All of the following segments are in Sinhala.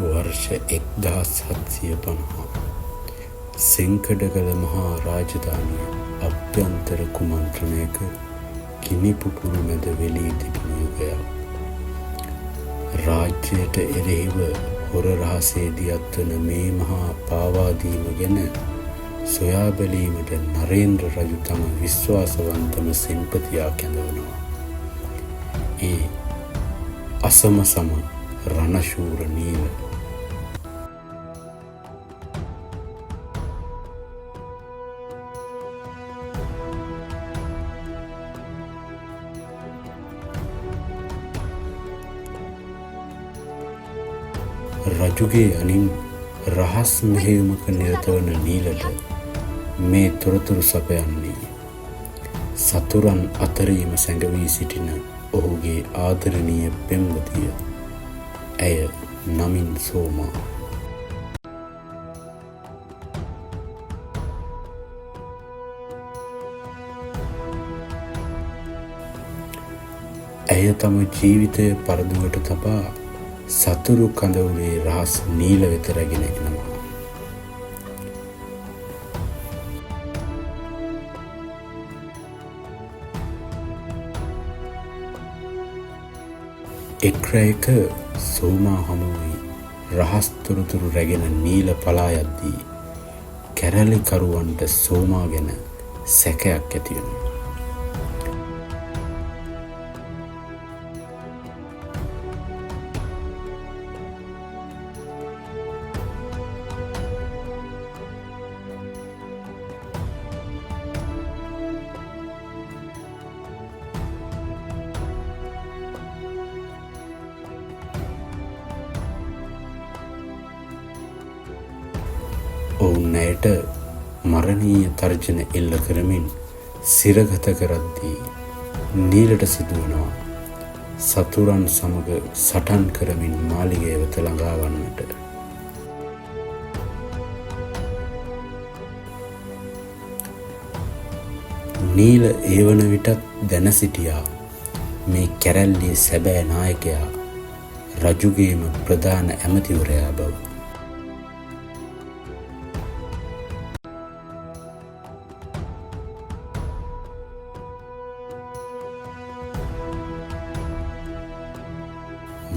वर्ष 1750 සෙංකඩගල මහා රාජධානිය අභ්‍යන්තර කුමන්ත්‍රණයක ගිනි පුපුරු මැද වෙලී තිබුණු යුගයක්. රාජ්‍යයට එරෙහිව හොර රහසේදියත් වන මේ මහා පාවාදීම ගැන සොයා බැලීමට නරේන්ද්‍ර රජු තම විශ්වාසවන්තම සෙන්පතියා කැඳවනවා. ඒ අසමසම රණශූර නීල. රජුගේ අනින් රහස් මෙහෙයුමක නිරත වන නීලට මේ තොරතුරු සපයන්නේ සතුරන් අතරීම සැඟවී සිටින ඔහුගේ ආදරණීය පෙම්වතිය. ඇය නමින් සෝමා. ඇය තම ජීවිතය පරදුවට තබා සතුරු කඳවුලේ රහස් නීල වෙත රැගෙන එනවා. එක් රැයක සෝමා හමුවී රහස් තොරතුරු රැගෙන නීල පලා යද්දී කැරලිකරුවන්ට සෝමා ගැන සැකයක් ඇති වෙනවා. ඔවුන් ඇයට මරණීය තර්ජන එල්ල කරමින් සිරගත කරද්දී නීලට සිදුවනවා සතුරන් සමග සටන් කරමින් මාලිගය වෙත ළඟා වන්නට. නීල ඒ වන විටත් දැන සිටියා මේ කැරැල්ලේ සැබෑ නායකයා රජුගේම ප්‍රධාන ඇමතිවරයා බව.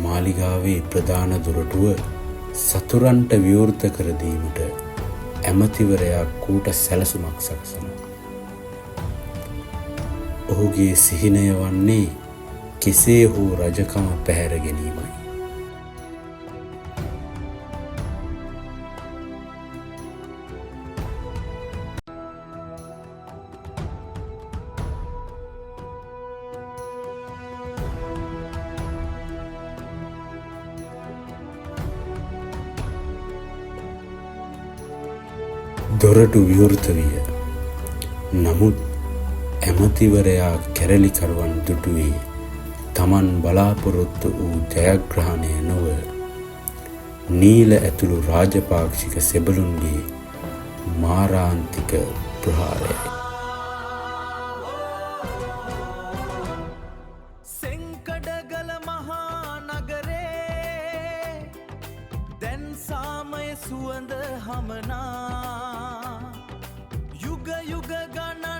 මාලිගාවේ ප්‍රධාන දොරටුව සතුරන්ට විවෘත කර දීමට ඇමතිවරයා කූට සැලසුමක් සකසනවා. ඔහුගේ සිහිනය වන්නේ කෙසේ හෝ රජකම පැහැර ගැනීමයි. දොරටු විවෘත විය. නමුත් ඇමතිවරයා කැරලිකරුවන් දුටුවේ තමන් බලාපොරොත්තු වූ ජයග්‍රහණය නොව නීල ඇතුළු රාජපාක්ෂික සෙබළුන්ගේ මාරාන්තික ප්‍රහාරයයි. සෙංකඩගල මහා නගරේ දැන් සාමය සුවඳ හමනා යුග යුග ගණන්